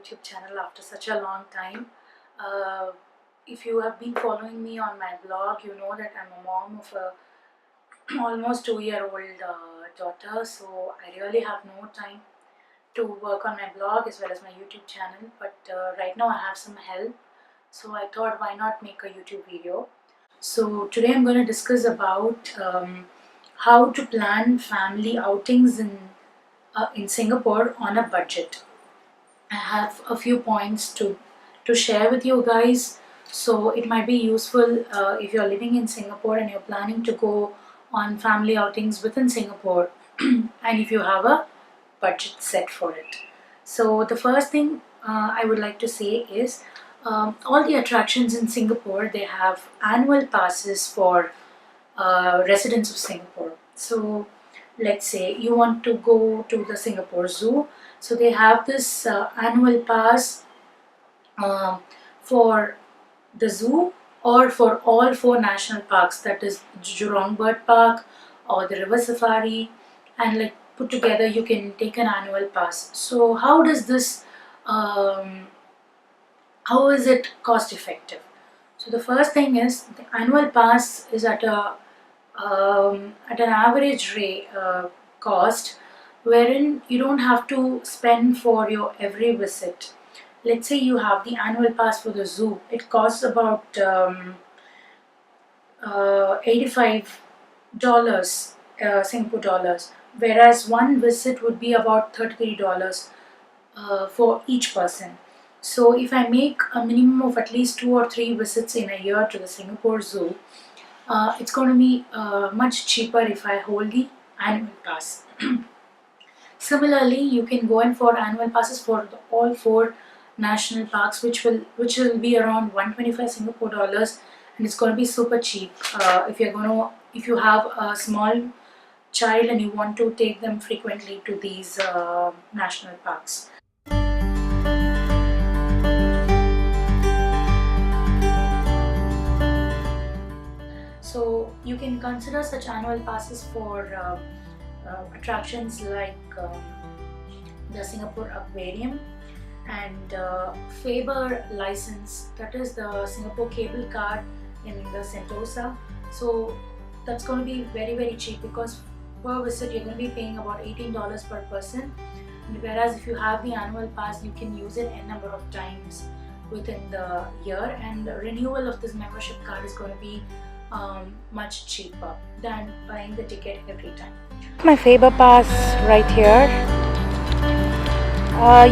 YouTube channel after such a long time. Uh, if you have been following me on my blog, you know that I'm a mom of a almost 2-year-old daughter, so I really have no time to work on my blog as well as my YouTube channel. But right now I have some help, so I thought why not make a YouTube video. So today I'm going to discuss about how to plan family outings in Singapore on a budget. I have a few points to share with you guys, so it might be useful if you're living in Singapore and you're planning to go on family outings within Singapore and if you have a budget set for it. So the first thing I would like to say is all the attractions in Singapore, they have annual passes for residents of Singapore. So let's say you want to go to the Singapore Zoo, so they have this annual pass um, for the zoo or for all 4 national parks, that is Jurong Bird Park or the River Safari, and like put together you can take an annual pass. So how does this how is it cost effective? So the first thing is the annual pass is at an average rate cost, wherein you don't have to spend for your every visit. Let's say you have the annual pass for the zoo. It costs about $85 Singapore dollars, whereas one visit would be about $33 for each person. So if I make a minimum of at least 2 or 3 visits in a year to the Singapore Zoo, it's going to be much cheaper if I hold the annual pass. Similarly, you can go in for annual passes for all 4 national parks, which will be around 125 Singapore dollars, and it's going to be super cheap if you have a small child and you want to take them frequently to these national parks. So you can consider such annual passes for attractions like the Singapore Aquarium and Faber license, that is the Singapore cable car in the Sentosa. So that's going to be very cheap, because per visit you're going to be paying about $18 per person, whereas if you have the annual pass you can use it n number of times within the year, and the renewal of this membership card is going to be much cheaper than buying the ticket every time. My Faber pass right here.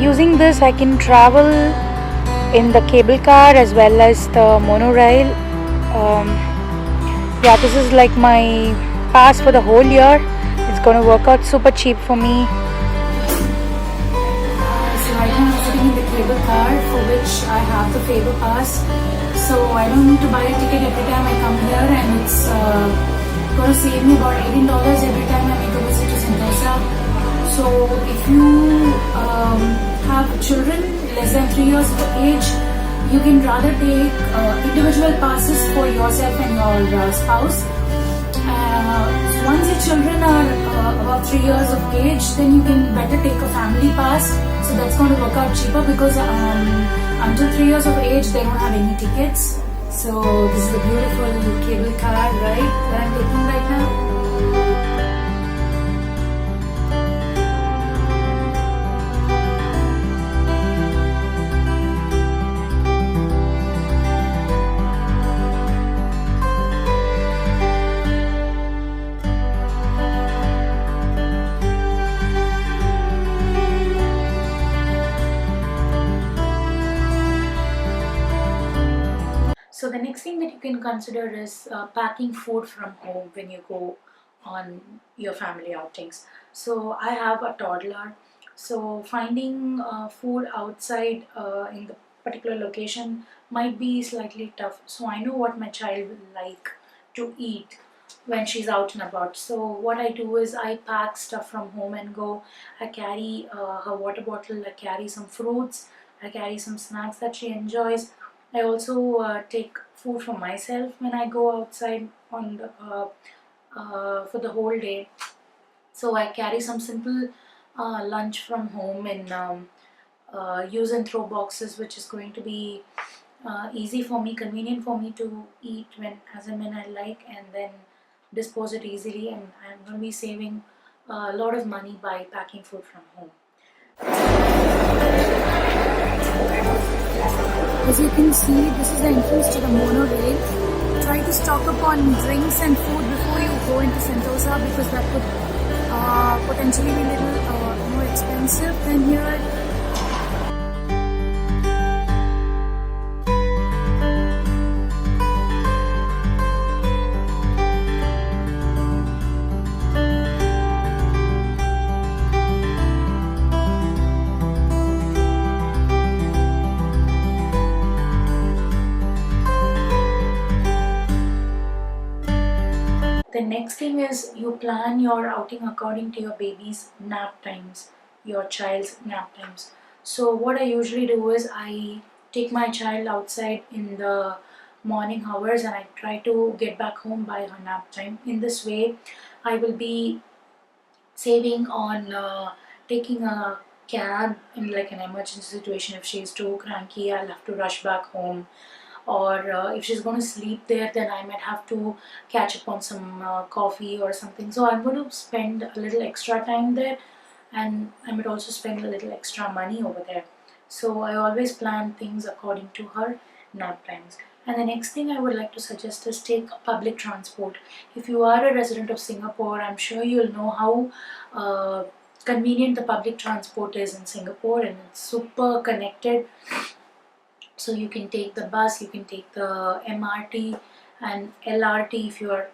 Using this I can travel in the cable car as well as the monorail. Yeah, this is like my pass for the whole year. It's going to work out super cheap for me. So right now I'm sitting in the cable car for which I have the Faber pass. So I don't need to buy a ticket every time I come here, and it's going to save me about $18 every time I make a visit to Sentosa. So if you have children less than 3 years of age, you can rather take individual passes for yourself and your spouse. So once your children are about 3 years of age, then you can better take a family pass. So that's going to work out cheaper, because until 3 years of age they don't have any tickets. So this is a beautiful cable car ride that I'm taking right now. So the next thing that you can consider is packing food from home when you go on your family outings. So I have a toddler, so finding food outside in the particular location might be slightly tough. So I know what my child will like to eat when she's out and about. So what I do is I pack stuff from home and go. I carry her water bottle, I carry some fruits, I carry some snacks that she enjoys. I also take food for myself when I go outside on the, for the whole day. So I carry some simple lunch from home in use and throw boxes, which is going to be easy for me, convenient for me to eat when as and when I like, and then dispose it easily. And I'm going to be saving a lot of money by packing food from home. As you can see, this is the entrance to the monorail. Try to stock up on drinks and food before you go into Sentosa, because that could potentially be a little more expensive than here. The next thing is you plan your outing according to your baby's nap times, your child's nap times. So what I usually do is I take my child outside in the morning hours and I try to get back home by her nap time. In this way, I will be saving on taking a cab in like an emergency situation. If she's too cranky, I'll have to rush back home, or if she's going to sleep there, then I might have to catch up on some coffee or something. So I'm going to spend a little extra time there, and I might also spend a little extra money over there. So I always plan things according to her nap times. And the next thing I would like to suggest is take public transport. If you are a resident of Singapore, I'm sure you'll know how convenient the public transport is in Singapore, and it's super connected. So you can take the bus, you can take the MRT and LRT if you are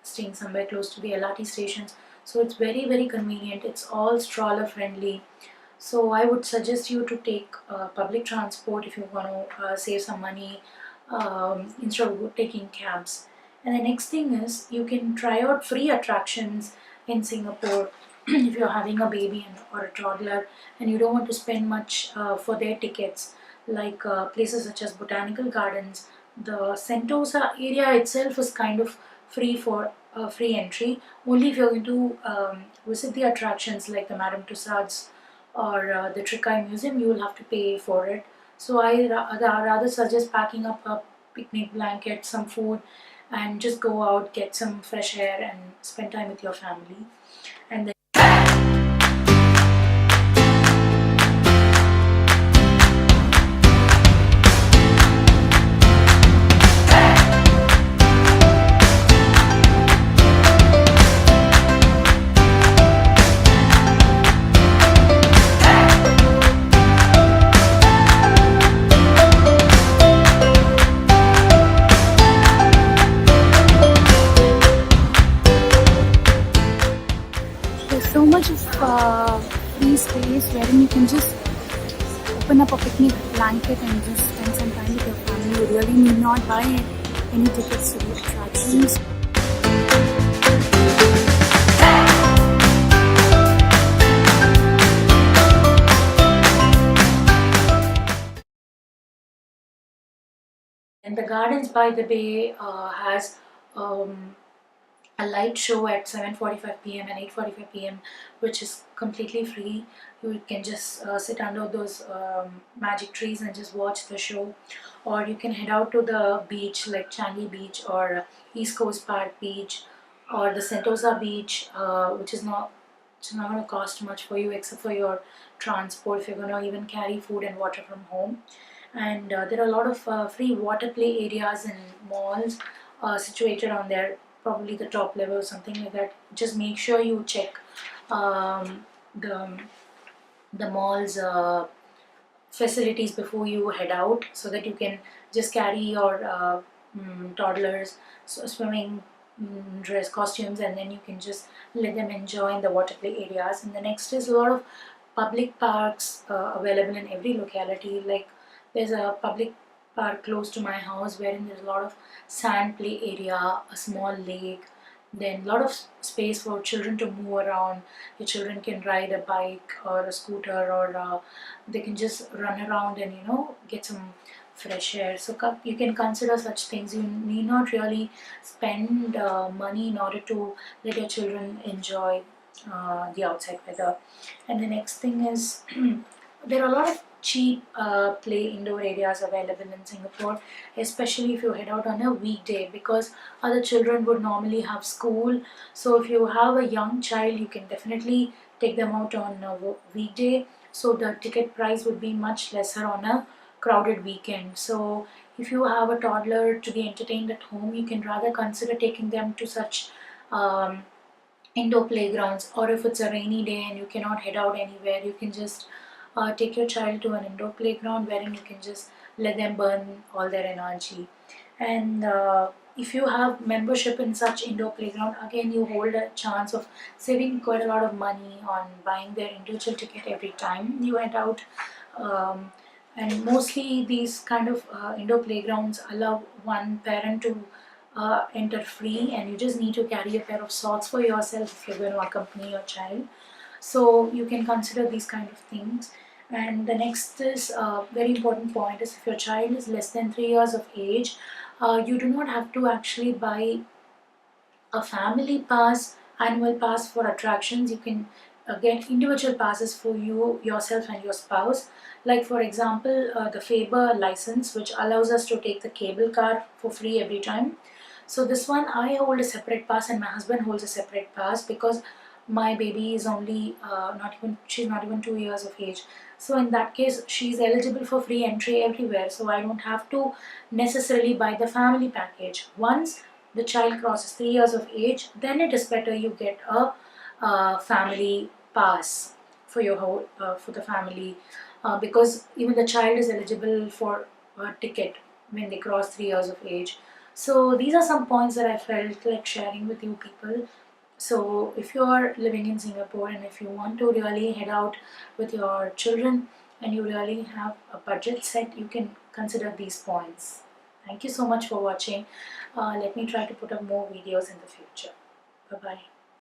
staying somewhere close to the LRT stations. So it's very, very convenient. It's all stroller friendly. So I would suggest you to take public transport if you want to save some money, instead of taking cabs. And the next thing is you can try out free attractions in Singapore if you're having a baby or a toddler and you don't want to spend much for their tickets, like places such as botanical gardens. The Sentosa area itself is kind of free for free entry. Only if you're going to visit the attractions like the Madame Tussauds or the Trikai Museum, you will have to pay for it. So I rather suggest packing up a picnic blanket, some food, and just go out, get some fresh air, and spend time with your family. And then there's so much of free space wherein you can just open up a picnic blanket and just spend some time with your family. You really need not buy any tickets to the attractions. And the Gardens by the Bay has a light show at 7:45 p.m. and 8:45 p.m., which is completely free. You can just sit under those magic trees and just watch the show, or you can head out to the beach like Changi Beach or East Coast Park Beach or the Sentosa Beach, which is not it's not going to cost much for you except for your transport if you're going to even carry food and water from home. And there are a lot of free water play areas in malls situated on there, probably the top level or something like that. Just make sure you check um, the the mall's facilities before you head out, so that you can just carry your toddlers swimming dress costumes, and then you can just let them enjoy in the water play areas. And the next is a lot of public parks available in every locality. Like there's a public park close to my house wherein there's a lot of sand play area, a small lake, then a lot of space for children to move around. Your children can ride a bike or a scooter, or they can just run around and get some fresh air. So you can consider such things. You need not really spend money in order to let your children enjoy the outside weather. And the next thing is there are a lot of cheap play indoor areas available in Singapore, especially if you head out on a weekday, because other children would normally have school. So if you have a young child, you can definitely take them out on a weekday. So the ticket price would be much lesser on a crowded weekend. So if you have a toddler to be entertained at home, you can rather consider taking them to such um, indoor playgrounds. Or if it's a rainy day and you cannot head out anywhere, you can just take your child to an indoor playground wherein you can just let them burn all their energy. And if you have membership in such indoor playground, again you hold a chance of saving quite a lot of money on buying their individual ticket every time you head out. um, and mostly these kind of indoor playgrounds allow one parent to enter free, and you just need to carry a pair of socks for yourself if you're going to accompany your child. So you can consider these kind of things. And the next is very important point is, if your child is less than 3 years of age, you do not have to actually buy a family pass, annual pass for attractions. You can get individual passes for you, yourself, and your spouse. Like for example, the Faber license, which allows us to take the cable car for free every time. So this one, I hold a separate pass and my husband holds a separate pass, because my baby is only she's not even 2 years of age. So in that case, she's eligible for free entry everywhere. So I don't have to necessarily buy the family package. Once the child crosses 3 years of age, then it is better you get a family pass for your whole for the family, because even the child is eligible for a ticket when they cross 3 years of age. So these are some points that I felt like sharing with you people. So if you are living in Singapore and if you want to really head out with your children and you really have a budget set, you can consider these points. Thank you so much for watching. Let me try to put up more videos in the future. Bye bye.